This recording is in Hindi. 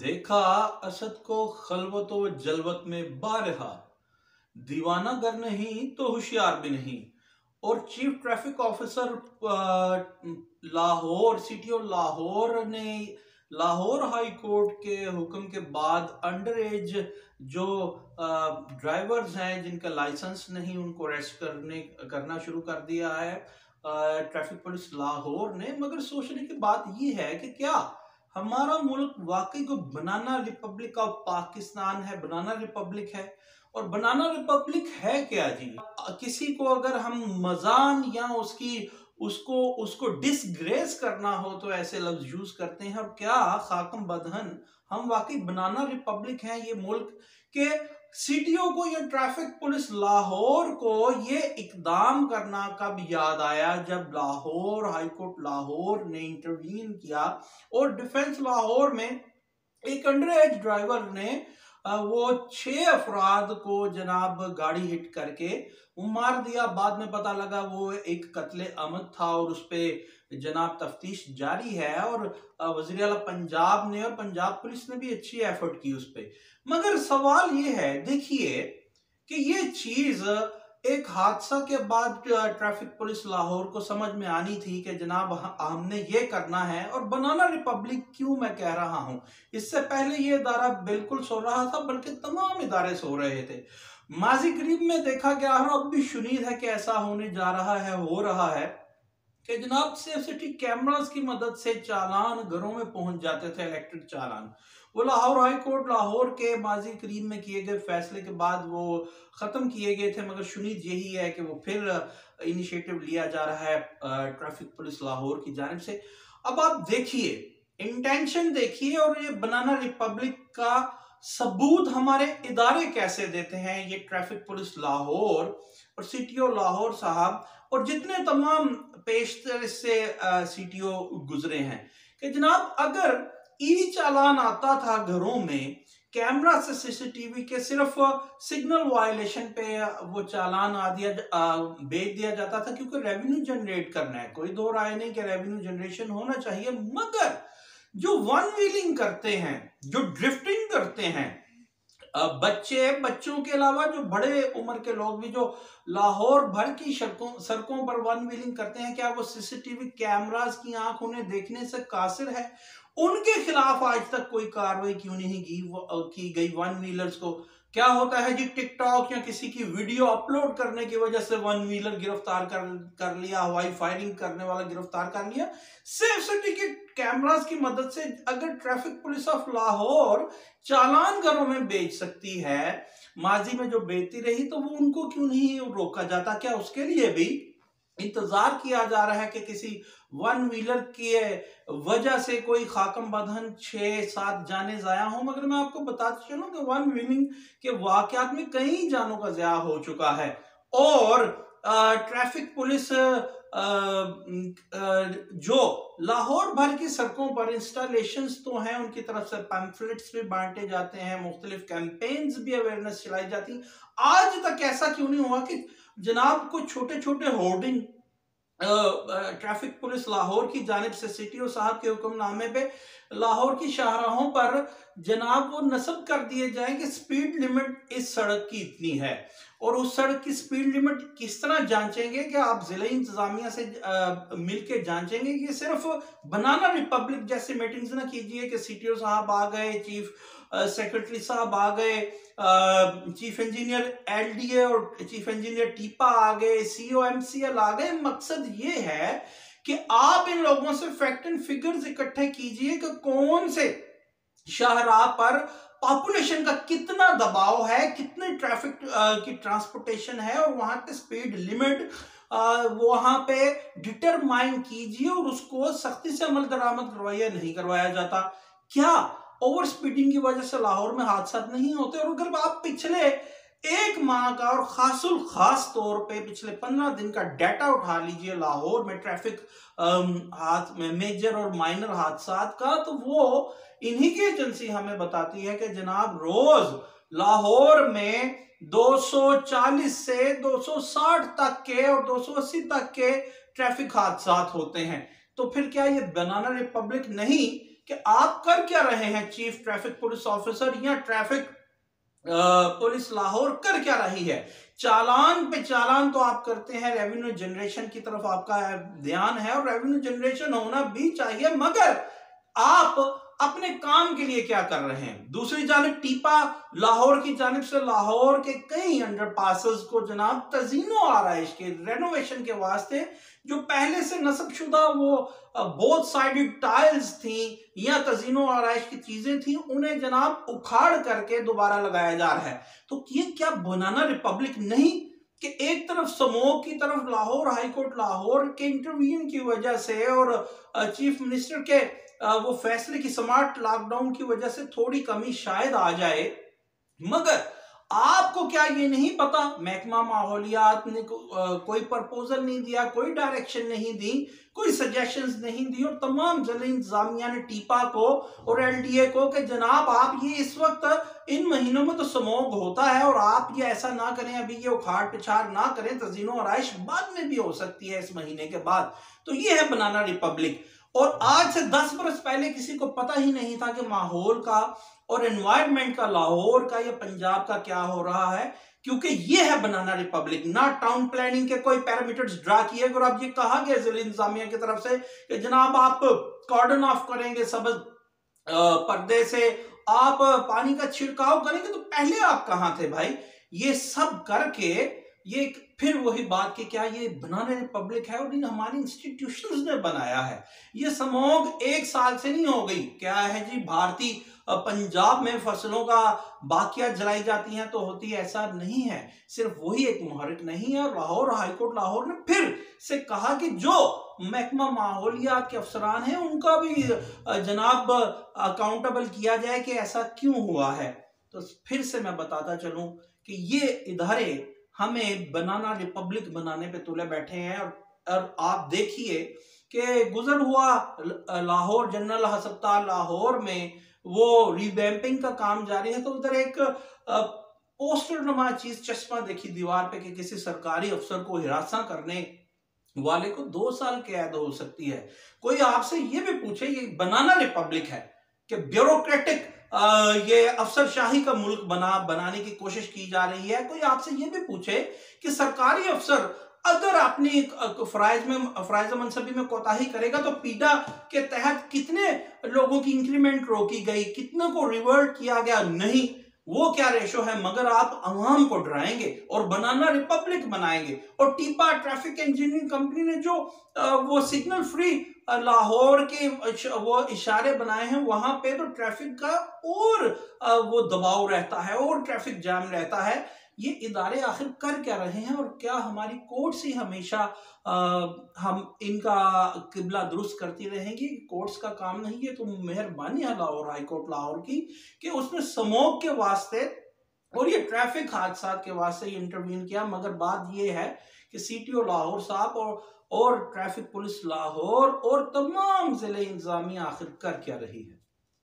देखा असद को खलवतो जलवत में बारहा, दीवाना गर नहीं तो होशियार भी नहीं। और chief traffic officer Lahore city of Lahore ने लाहौर हाई कोर्ट के हुक्म के बाद अंडर एज जो ड्राइवर्स हैं जिनका लाइसेंस नहीं, उनको अरेस्ट करना शुरू कर दिया है ट्रैफिक पुलिस लाहौर ने। मगर सोचने की बात यह है कि क्या हमारा मुल्क वाकई को बनाना रिपब्लिक ऑफ पाकिस्तान है, बनाना रिपब्लिक है? और बनाना रिपब्लिक है क्या जी? किसी को अगर हम मजान या उसकी उसको उसको डिसग्रेस करना हो तो ऐसे लफ्ज यूज करते हैं। और क्या खाकम बदहन हम वाकई बनाना रिपब्लिक हैं? ये मुल्क के सीटीओ को या ट्रैफिक पुलिस लाहौर को ये इकदाम करना कब याद आया? जब लाहौर हाईकोर्ट लाहौर ने इंटरवीन किया और डिफेंस लाहौर में एक अंडर एज ड्राइवर ने वो 6 अफराद को जनाब गाड़ी हिट करके वो मार दिया। बाद में पता लगा वो एक कत्ले अमद था और उस पर जनाब तफ्तीश जारी है। और वज़ीर आला पंजाब ने और पंजाब पुलिस ने भी अच्छी एफर्ट की उस पर। मगर सवाल ये है, देखिए कि ये चीज एक हादसा के बाद ट्रैफिक पुलिस लाहौर को समझ में आनी थी कि जनाब हमने ये करना है। और बनाना रिपब्लिक क्यों मैं कह रहा हूं, इससे पहले ये इदारा बिल्कुल सो रहा था, बल्कि तमाम इदारे सो रहे थे। माजी करीब में देखा गया है, अब भी शुनीद है कि ऐसा होने जा रहा है, हो रहा है कि जनाब सेफ सिटी कैमरास की मदद से चालान घरों में पहुंच जाते थे, इलेक्ट्रिक चालान। वो लाहौर हाई कोर्ट लाहौर के माजी करीब में किए गए फैसले के बाद वो खत्म किए गए थे। मगर शुनीद यही है कि वो फिर इनिशिएटिव लिया जा रहा है ट्रैफिक पुलिस लाहौर की जानिब से। अब आप देखिए, इंटेंशन देखिए, और ये बनाना रिपब्लिक का सबूत हमारे इदारे कैसे देते हैं। ये ट्रैफिक पुलिस लाहौर और सीटीओ लाहौर साहब और जितने तमाम पेशतर से सीटीओ गुजरे हैं कि जनाब अगर ई चालान आता था घरों में कैमरा से सीसीटीवी के, सिर्फ सिग्नल वायलेशन पे वो चालान भेज दिया जाता था, क्योंकि रेवेन्यू जनरेट करना है, कोई दो राय नहीं कि रेवेन्यू जनरेशन होना चाहिए। मगर जो वन व्हीलिंग करते हैं, जो ड्रिफ्टिंग करते हैं, बच्चों के अलावा जो बड़े उम्र के लोग भी जो लाहौर भर की सड़कों पर वन व्हीलिंग करते हैं, क्या वो सीसीटीवी कैमरास की आंख उन्हें देखने से कासिर है? उनके खिलाफ आज तक कोई कार्रवाई क्यों नहीं की गई? वन व्हीलर्स को क्या होता है जी, टिकटॉक या किसी की वीडियो अपलोड करने की वजह से वन व्हीलर गिरफ्तार कर लिया, हवाई फायरिंग करने वाला गिरफ्तार कर लिया। सेफ सिटी के कैमरास की मदद से अगर ट्रैफिक पुलिस ऑफ लाहौर चालान घरों में बेच सकती है, माजी में जो बेचती रही, तो वो उनको क्यों नहीं रोका जाता? क्या उसके लिए भी इंतजार किया जा रहा है कि किसी वन व्हीलर की वजह से कोई खाकम बदहन 6-7 जाने जाया हो? मगर मैं आपको बताता चलूं कि वन व्हीलिंग के वाकयात में कई जानों का ज़या हो चुका है। और ट्रैफिक पुलिस जो लाहौर भर की सड़कों पर इंस्टॉलेशंस तो हैं, उनकी तरफ से पैम्फलेट्स भी बांटे जाते हैं, मुख्तलिफ कैंपेन्स भी अवेयरनेस चलाई जाती है। आज तक ऐसा क्यों नहीं हुआ कि जनाब को छोटे छोटे होर्डिंग ट्रैफिक पुलिस लाहौर की जानिब से सीटीओ साहब के हुक्मनामे पे लाहौर की शाहराहों पर जनाब वो नस्ब कर दिए जाएं कि स्पीड लिमिट इस सड़क की इतनी है? और उस सड़क की स्पीड लिमिट किस तरह जांचेंगे? कि आप जिला इंतजामिया से मिलके जांचेंगे कि सिर्फ बनाना रिपब्लिक जैसी मीटिंग्स ना कीजिए कि सीटीओ साहब आ गए, चीफ सेक्रेटरी साहब आ गए, चीफ इंजीनियर एलडीए और चीफ इंजीनियर टीपा आ गए, सीओएमसीएल आ गए। मकसद ये है कि आप इन लोगों से फैक्ट एंड फिगर्स इकट्ठे कीजिए कि कौन से शाहराह पर पॉपुलेशन का कितना दबाव है, कितने ट्रैफिक की ट्रांसपोर्टेशन है, और वहां पे स्पीड लिमिट वहां पे डिटरमाइन कीजिए और उसको सख्ती से अमल दरामद करवाया नहीं करवाया जाता। क्या ओवर स्पीडिंग की वजह से लाहौर में हादसा नहीं होते? और अगर आप पिछले एक माह का और खास तौर पे पिछले 15 दिन का डाटा उठा लीजिए लाहौर में ट्रैफिक मेजर और माइनर हादसा का, तो वो इन्हीं की एजेंसी हमें बताती है कि जनाब रोज लाहौर में 240 से 260 तक के और 280 तक के ट्रैफिक हादसा होते हैं। तो फिर क्या ये बनाना रिपब्लिक नहीं कि आप कर क्या रहे हैं, चीफ ट्रैफिक पुलिस ऑफिसर या ट्रैफिक पुलिस लाहौर कर क्या रही है। चालान पे चालान तो आप करते हैं, रेवेन्यू जनरेशन की तरफ आपका ध्यान है और रेवेन्यू जनरेशन होना भी चाहिए, मगर आप अपने काम के लिए क्या कर रहे हैं। दूसरी जानिब टीपा लाहौर की जानिब से लाहौर के कई अंडरपासेस को जनाब तजीनो आराइश के रेनोवेशन के वास्ते जो पहले से नस्बशुदा वो बोथ साइडेड टाइल्स थी या तजीनो आराइश की चीजें थी, उन्हें जनाब उखाड़ करके दोबारा लगाया जा रहा है। तो ये क्या बनाना रिपब्लिक नहीं कि एक तरफ समोग की तरफ लाहौर हाईकोर्ट लाहौर के इंटरव्यून की वजह से और चीफ मिनिस्टर के वो फैसले की स्मार्ट लॉकडाउन की वजह से थोड़ी कमी शायद आ जाए, मगर आपको क्या ये नहीं पता महकमा माहौलियात ने कोई प्रपोजल नहीं दिया, कोई डायरेक्शन नहीं दी, कोई सजेशंस नहीं दी और तमाम जिले इंतजामिया ने टीपा को और एलडीए को कि जनाब आप ये इस वक्त इन महीनों में तो स्मोग होता है और आप ये ऐसा ना करें, अभी ये उखाड़ पिछाड़ ना करें, तजीनो आराइश बाद में भी हो सकती है इस महीने के बाद। तो ये है बनाना रिपब्लिक। और आज से 10 बरस पहले किसी को पता ही नहीं था कि माहौल का और एनवायरनमेंट का लाहौर का या पंजाब का क्या हो रहा है, क्योंकि ये है बनाना रिपब्लिक। ना टाउन प्लानिंग के कोई पैरामीटर्स ड्रा किए और अब ये कहा गया जिला इंतजामिया की तरफ से कि जनाब आप कॉर्डन ऑफ करेंगे सबज पर्दे से, आप पानी का छिड़काव करेंगे, तो पहले आप कहां थे भाई। ये सब करके ये फिर वही बात कि क्या ये बनाना रिपब्लिक है और इन हमारे इंस्टीट्यूशंस ने बनाया है। ये समोग एक साल से नहीं हो गई, क्या है जी भारतीय पंजाब में फसलों का बाकियात जलाई जाती हैं तो होती है, ऐसा नहीं है। सिर्फ वही एक मुहर्रिक नहीं है। लाहौर हाईकोर्ट लाहौर ने फिर से कहा कि जो महकमा माहौलियात के अफसरान हैं उनका भी जनाब अकाउंटेबल किया जाए कि ऐसा क्यों हुआ है। तो फिर से मैं बताता चलूं कि ये इदारे हमें बनाना रिपब्लिक बनाने पे तुले बैठे हैं। और आप देखिए कि गुजर हुआ लाहौर जनरल अस्पताल लाहौर में वो रिवैम्पिंग का काम जारी है, तो उधर एक पोस्टर नुमा चीज चश्मा देखी दीवार पे कि किसी सरकारी अफसर को हिरासत करने वाले को 2 साल कैद हो सकती है। कोई आपसे ये भी पूछे ये बनाना रिपब्लिक है कि ब्यूरोक्रेटिक ये अफसरशाही का मुल्क बनाने की कोशिश की जा रही है। कोई आपसे ये भी पूछे कि सरकारी अफसर अगर अपनी फराइज मनसबी में कोताही करेगा तो पीडा के तहत कितने लोगों की इंक्रीमेंट रोकी गई, कितने को रिवर्ट किया गया, नहीं वो क्या रेशो है, मगर आप अवाम को डराएंगे और बनाना रिपब्लिक बनाएंगे। और टीपा ट्रैफिक इंजीनियरिंग कंपनी ने जो वो सिग्नल फ्री लाहौर के वो इशारे बनाए हैं वहां पे तो ट्रैफिक का और वो दबाव रहता है और ट्रैफिक जाम रहता है। ये इदारे आखिर कर क्या रहे हैं और क्या हमारी कोर्ट्स ही हमेशा हम इनका किबला दुरुस्त करती रहेंगी। कोर्ट्स का काम नहीं है, तो मेहरबानी है लाहौर हाईकोर्ट लाहौर की कि उसने स्मोक के वास्ते और ये ट्रैफिक हादसा के वास्ते इंटरवीन किया, मगर बात ये है कि सीटीओ लाहौर साहब और ट्रैफिक पुलिस लाहौर और तमाम जिले इंतजामिया आखिर कर क्या रही है।